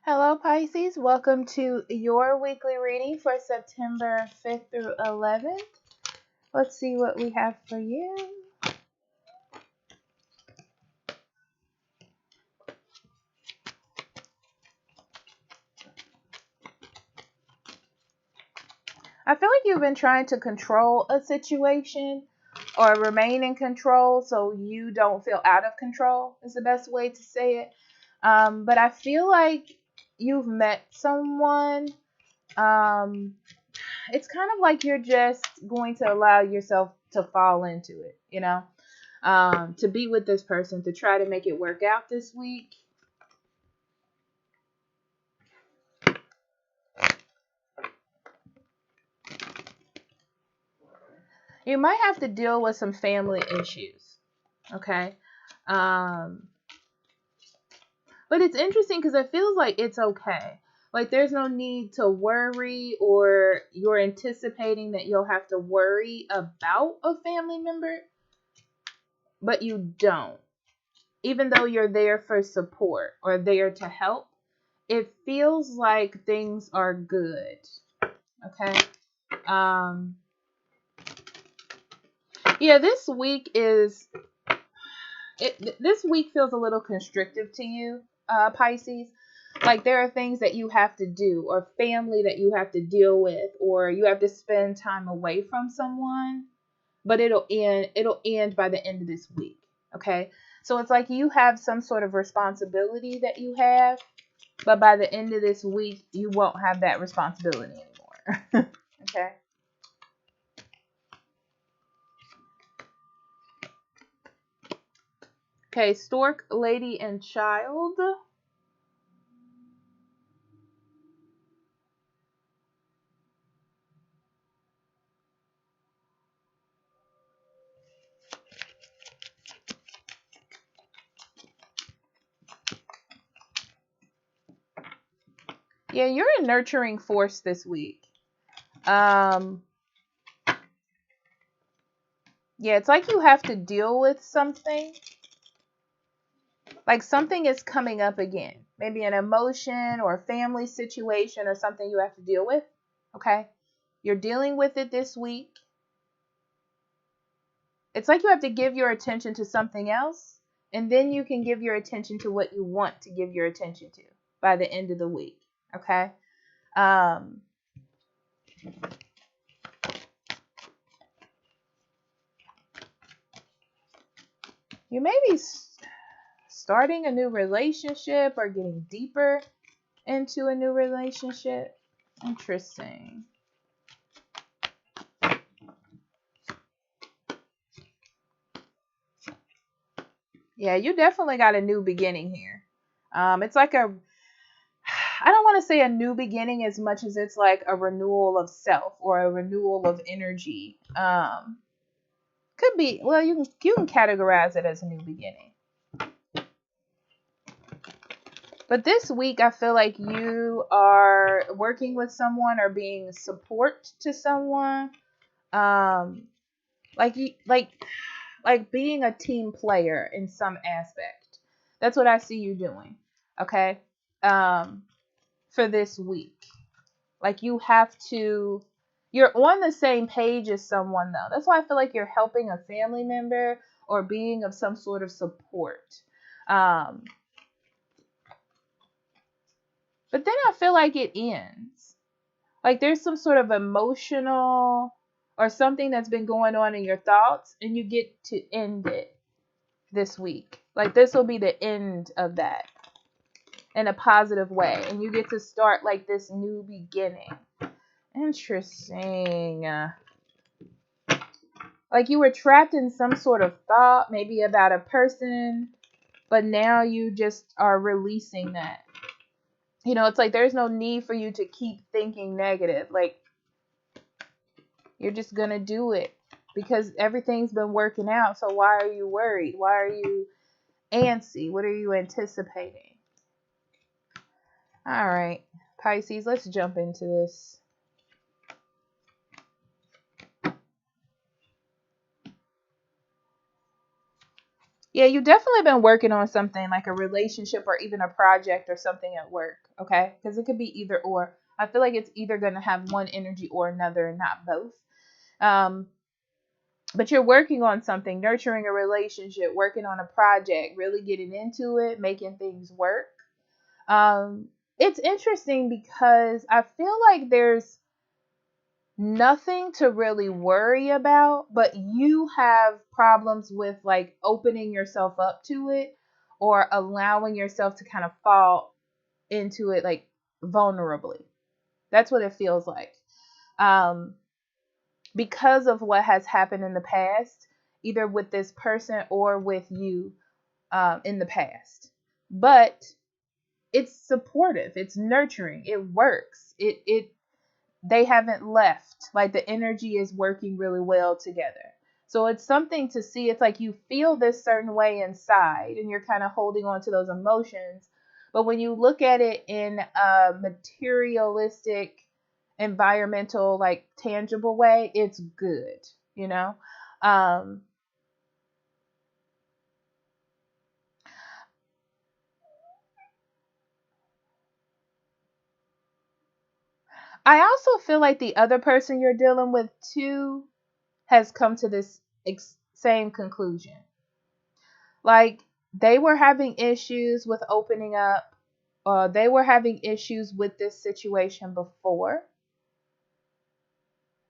Hello, Pisces. Welcome to your weekly reading for September 5th through 11th. Let's see what we have for you. I feel like you've been trying to control a situation or remain in control so you don't feel out of control, is the best way to say it. But I feel like you've met someone. It's kind of like you're just going to allow yourself to fall into it, to be with this person, to try to make it work out this week. You might have to deal with some family issues, okay? Um, but it's interesting because it feels like it's okay. Like there's no need to worry, or you're anticipating that you'll have to worry about a family member, but you don't. Even though you're there for support or there to help, it feels like things are good. Okay. Um, yeah, this week feels a little constrictive to you, Pisces. Like there are things that you have to do, or family that you have to deal with, or you have to spend time away from someone, but it'll end by the end of this week. Okay. So it's like you have some sort of responsibility that you have, but by the end of this week, you won't have that responsibility anymore. Okay. Okay, stork, lady, and child. Yeah, you're a nurturing force this week. Um, yeah, it's like you have to deal with something. Like something is coming up again. Maybe an emotion or a family situation or something you have to deal with. Okay. You're dealing with it this week. It's like you have to give your attention to something else, and then you can give your attention to what you want to give your attention to by the end of the week. Okay. Um, you may be starting a new relationship or getting deeper into a new relationship. Interesting. Yeah, you definitely got a new beginning here. It's like I don't want to say a new beginning as much as it's like a renewal of self or a renewal of energy. Could be, well, you can categorize it as a new beginning. But this week, I feel like you are working with someone or being support to someone. Um, like being a team player in some aspect. That's what I see you doing. Okay. Um, for this week, like you're on the same page as someone though. That's why I feel like you're helping a family member or being of some sort of support. Um, but then I feel like it ends. Like there's some sort of emotional or something that's been going on in your thoughts, and you get to end it this week. Like this will be the end of that in a positive way, and you get to start like this new beginning. Interesting. Like you were trapped in some sort of thought, maybe about a person, but now you just are releasing that. It's like there's no need for you to keep thinking negative. Like you're just going to do it because everything's been working out. So why are you worried? Why are you antsy? What are you anticipating? All right, Pisces, let's jump into this. Yeah, you definitely been working on something like a relationship or even a project or something at work, okay? Because it could be either or. I feel like it's either going to have one energy or another and not both. Um, but you're working on something, nurturing a relationship, working on a project, really getting into it, making things work. Um, it's interesting because I feel like there's nothing to really worry about, but you have problems with like opening yourself up to it or allowing yourself to kind of fall into it like vulnerably. That's what it feels like. Um, because of what has happened in the past, either with this person or with you in the past. But it's supportive, it's nurturing, it works. They haven't left. Like the energy is working really well together. So it's something to see. It's like you feel this certain way inside and you're kind of holding on to those emotions. But when you look at it in a materialistic, environmental, like tangible way, it's good, you know? Um, I also feel like the other person you're dealing with too has come to this same conclusion. Like they were having issues with opening up. They were having issues with this situation before.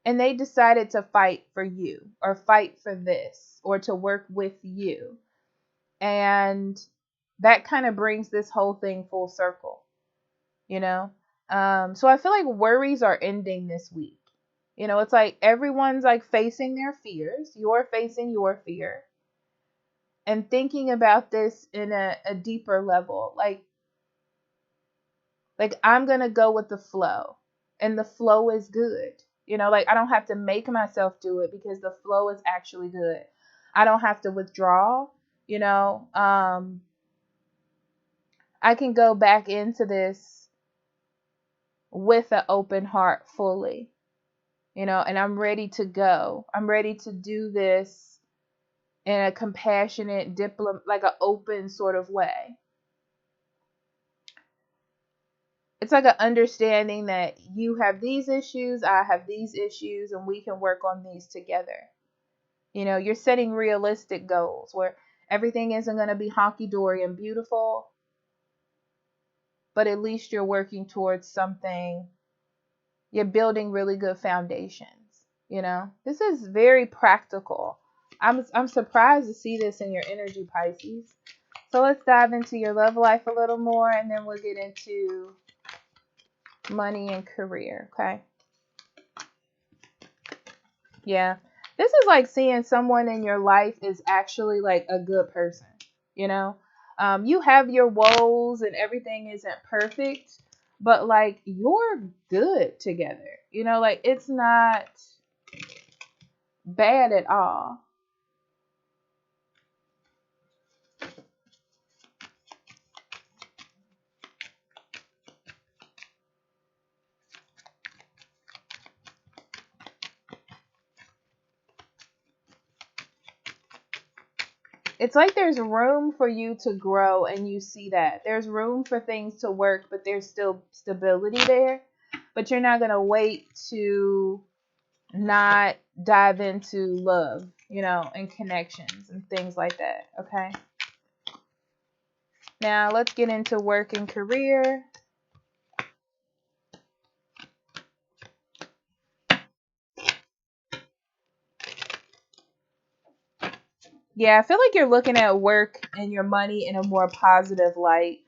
And they decided to fight for you or fight for this or to work with you. And that kind of brings this whole thing full circle, you know? So I feel like worries are ending this week. You know, it's like everyone's like facing their fears. You're facing your fear and thinking about this in a deeper level. Like I'm going to go with the flow and the flow is good. You know, like I don't have to make myself do it because the flow is actually good. I don't have to withdraw, you know. I can go back into this with an open heart fully, you know, and I'm ready to go. I'm ready to do this in a compassionate, like an open sort of way. It's like an understanding that you have these issues, I have these issues, and we can work on these together. You know, you're setting realistic goals where everything isn't going to be honky dory and beautiful, but at least you're working towards something. You're building really good foundations. You know, this is very practical. I'm surprised to see this in your energy, Pisces. So let's dive into your love life a little more, and then we'll get into money and career. Okay. Yeah. This is like seeing someone in your life is actually like a good person, you know? You have your woes and everything isn't perfect, but like you're good together. You know, like it's not bad at all. It's like there's room for you to grow and you see that. There's room for things to work, but there's still stability there. But you're not going to wait to not dive into love, you know, and connections and things like that. Okay. Now let's get into work and career. Yeah, I feel like you're looking at work and your money in a more positive light.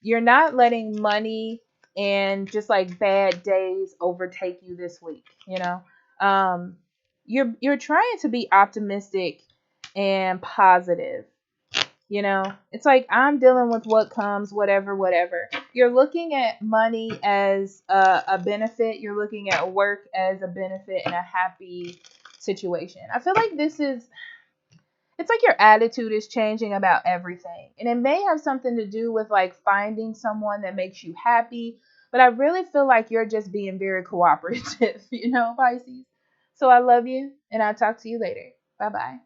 You're not letting money and just like bad days overtake you this week, you know. Um, you're trying to be optimistic and positive. You know, it's like I'm dealing with what comes, whatever. You're looking at money as a benefit. You're looking at work as a benefit and a happy situation. I feel like it's like your attitude is changing about everything. And it may have something to do with like finding someone that makes you happy. But I really feel like you're just being very cooperative, you know, Pisces. So I love you and I'll talk to you later. Bye bye.